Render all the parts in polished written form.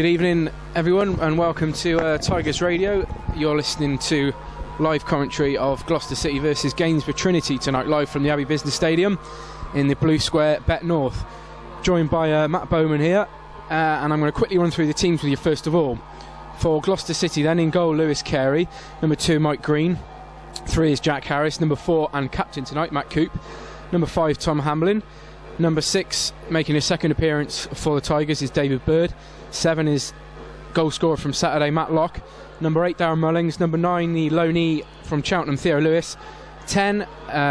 evening, everyone, and welcome to Tigers Radio. You're listening to live commentary of Gloucester City versus Gainsborough Trinity tonight, live from the Abbey Business Stadium in the Blue Square, Bet North. Joined by Matt Bowman here, and I'm going to quickly run through the teams with you first of all. For Gloucester City then, in goal, Lewis Carey. Number 2, Mike Green. 3 is Jack Harris. Number 4, and captain tonight, Matt Coop. Number 5, Tom Hamblin. Number 6, making his second appearance for the Tigers, is David Bird. 7 is goal scorer from Saturday, Matt Locke. Number 8, Darren Mullings. Number 9, the loanee from Cheltenham, Theo Lewis. 10,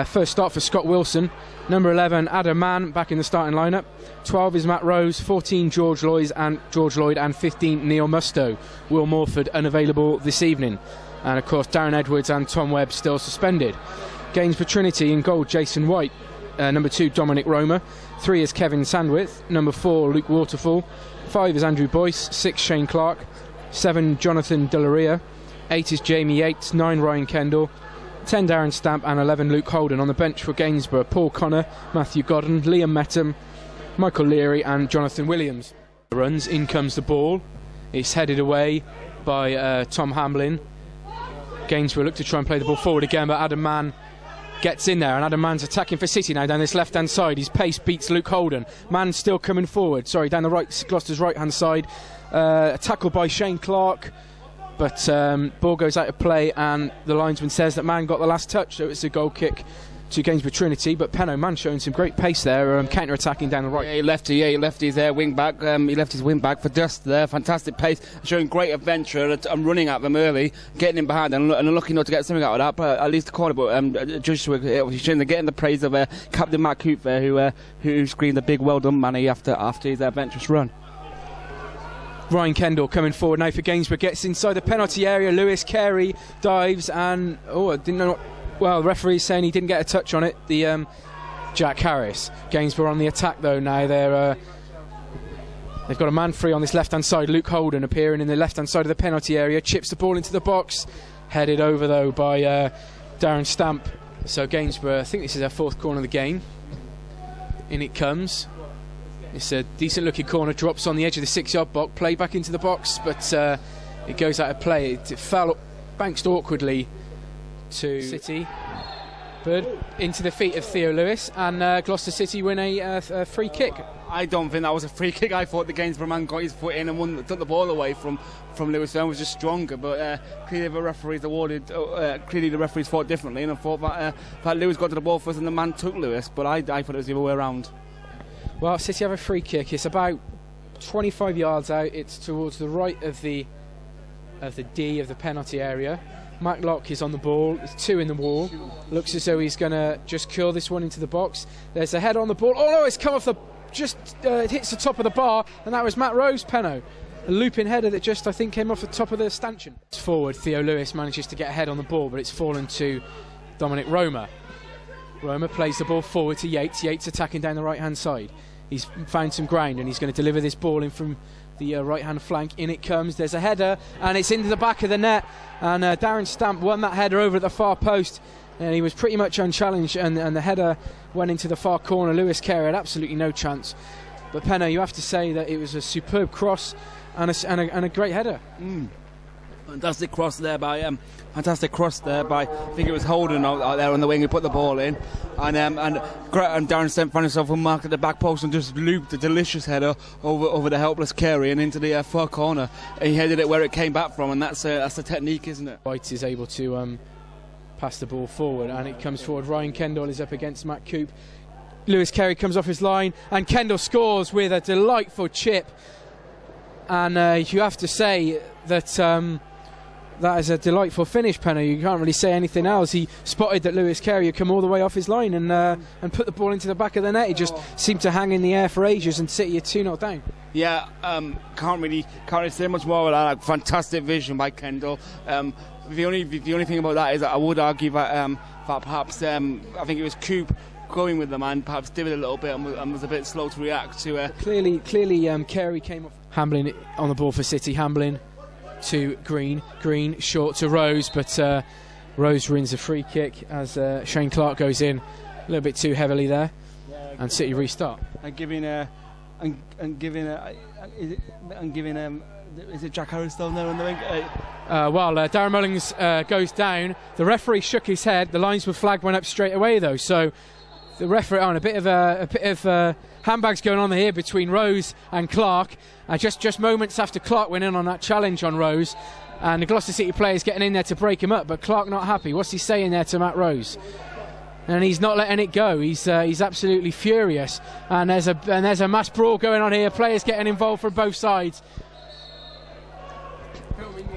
first start for Scott Wilson. Number 11, Adam Mann, back in the starting lineup. 12 is Matt Rose. 14, George Lloyd, and 15, Neil Mustoe. Will Morford unavailable this evening. And of course, Darren Edwards and Tom Webb still suspended. Gainsborough Trinity in goal, Jason White. Number 2, Dominic Roma. 3 is Kevin Sandwith. Number 4, Luke Waterfall. 5 is Andrew Boyce. 6, Shane Clark. 7, Jonathan Delaria. 8 is Jamie Yates. 9, Ryan Kendall. 10, Darren Stamp, and 11, Luke Holden. On the bench for Gainsborough, Paul Connor, Matthew Godden, Liam Metham, Michael Leary and Jonathan Williams. Runs, in comes the ball. It's headed away by Tom Hamblin. Gainsborough look to try and play the ball forward again, but Adam Mann gets in there, and Adam Mann's attacking for City now down this left-hand side. His pace beats Luke Holden. Mann still coming forward, down the right, Gloucester's right-hand side. A tackle by Shane Clark, but ball goes out of play, and the linesman says that Mann got the last touch, so it's a goal kick to Gainsborough Trinity. But Penno, Mann showing some great pace there, counter-attacking down the right. Yeah, he left his wing back. He left his wing back for dust there. Fantastic pace, showing great adventure. I'm running at them early, getting in behind, and lucky not to get something out of that. But at least the corner. But Joshua, they're getting the praise of Captain Matt Coop there, who screamed a big well done, Manny, after his adventurous run. Ryan Kendall coming forward now for Gainsborough, gets inside the penalty area. Lewis Carey dives, and the referee's saying he didn't get a touch on it. The Jack Harris. Gainsborough on the attack though now. They've got a man free on this left hand side. Luke Holden appearing in the left hand side of the penalty area, chips the ball into the box, headed over though by Darren Stamp. So Gainsborough, I think this is their 4th corner of the game. In it comes. It's a decent looking corner, drops on the edge of the 6-yard box, play back into the box, but it goes out of play. It fell, bounced awkwardly to City. Bird into the feet of Theo Lewis, and Gloucester City win a free kick. I don't think that was a free kick. I thought the Gainsborough man got his foot in and took the ball away from Lewis. And was just stronger, but clearly the referees thought differently, and I thought that Lewis got to the ball first and the man took Lewis, but I thought it was the other way around. Well, City have a free kick. It's about 25 yards out. It's towards the right of the D of the penalty area. Matt Locke is on the ball. There's 2 in the wall. Looks as though he's going to just curl this one into the box. There's a head on the ball. Oh no, it's come off it hits the top of the bar, and that was Matt Rose, Penno. A looping header that just, I think, came off the top of the stanchion. Forward, Theo Lewis manages to get a head on the ball, but it's fallen to Dominic Roma. Roma plays the ball forward to Yates. Yates attacking down the right-hand side. He's found some ground, and he's going to deliver this ball in from the right-hand flank. In it comes. There's a header, and it's into the back of the net. And Darren Stamp won that header over at the far post, and he was pretty much unchallenged. And the header went into the far corner. Lewis Carey had absolutely no chance. But Penno, you have to say that it was a superb cross and a great header. Fantastic cross there by I think it was Holden out there on the wing who put the ball in, and Darren Stamp found himself a mark at the back post and just looped a delicious header over the helpless Carey and into the far corner. He headed it where it came back from, and that's the technique, isn't it? White is able to pass the ball forward, and it comes forward. Ryan Kendall is up against Matt Coop. Lewis Carey comes off his line, and Kendall scores with a delightful chip. And you have to say that that is a delightful finish, Penno. You can't really say anything else. He spotted that Lewis Carey had come all the way off his line and put the ball into the back of the net. He just seemed to hang in the air for ages, and City are 2-0 down. Yeah, can't really say much more about that. Fantastic vision by Kendall. The only thing about that is that I would argue that perhaps I think it was Coop going with the man, perhaps did it a little bit and was a bit slow to react to. Clearly, Carey came off. Hamblin on the ball for City. Hamblin to Green short to Rose, but Rose wins a free kick as Shane Clark goes in a little bit too heavily there, and City restart. And giving the Is it Jack Harris down there on the wing? Darren Mullings goes down. The referee shook his head. The linesman flag went up straight away, though. So the referee on a bit of handbags going on here between Rose and Clark. Just moments after Clark went in on that challenge on Rose, and the Gloucester City players getting in there to break him up. But Clark not happy. What's he saying there to Matt Rose? And he's not letting it go. He's absolutely furious. And there's a mass brawl going on here. Players getting involved from both sides.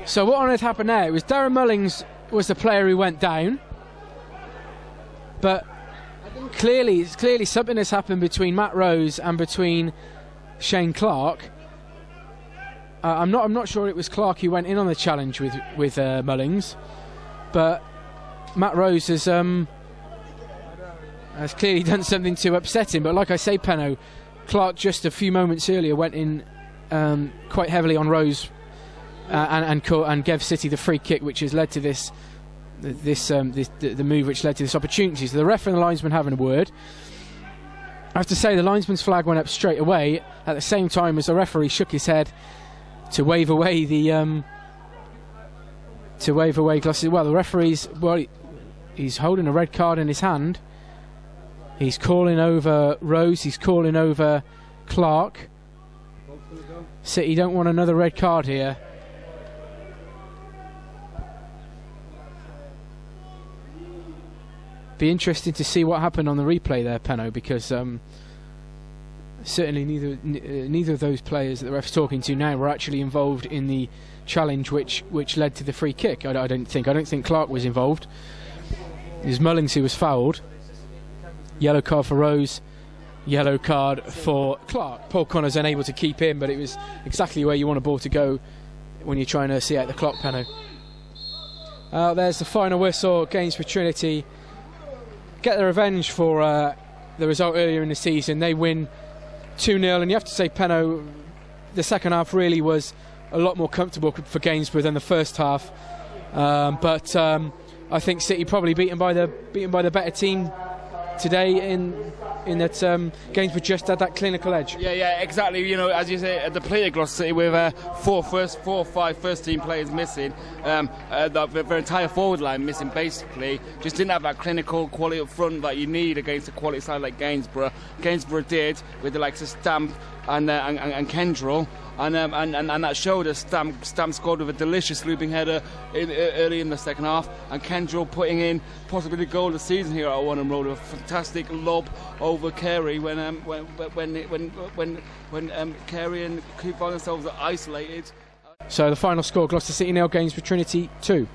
So what on earth happened there? It was Darren Mullings was the player who went down, but clearly something has happened between Matt Rose and between Shane Clark. I'm not sure it was Clark who went in on the challenge with Mullings, but Matt Rose has clearly done something to upset him. But like I say, Penno, Clark just a few moments earlier went in quite heavily on Rose. And gave City the free kick, which has led to the move which led to this opportunity. So the ref and the linesman having a word. I have to say the linesman's flag went up straight away at the same time as the referee shook his head to wave away Gloucester. Well, the referee's he's holding a red card in his hand. He's calling over Rose. He's calling over Clark. City don't want another red card here. Be interesting to see what happened on the replay there, Penno, because certainly neither of those players that the ref's talking to now were actually involved in the challenge which led to the free kick. I don't think Clark was involved. It was Mullings who was fouled. Yellow card for Rose, yellow card for Clark. Paul Connor's unable to keep in, but it was exactly where you want a ball to go when you're trying to see out the clock, Penno. There's the final whistle. Gainsborough Trinity get the revenge for the result earlier in the season. They win 2-0, and you have to say, Penno, the second half really was a lot more comfortable for Gainsborough than the first half. But I think City probably beaten by the better team today in that Gainsborough just had that clinical edge. Yeah, exactly. You know, as you say, the play at Gloucester City with four or five first team players missing, their entire forward line missing basically, just didn't have that clinical quality up front that you need against a quality side like Gainsborough. Gainsborough did with the likes of Stamp and Kendrell. And that showed us. Stamp scored with a delicious looping header early in the second half, and Kendrell putting in possibly the goal of the season here at Warnham Road, a fantastic lob over Carey when Carey and Coop found themselves isolated. So the final score: Gloucester City 0, Gainsborough Trinity 2.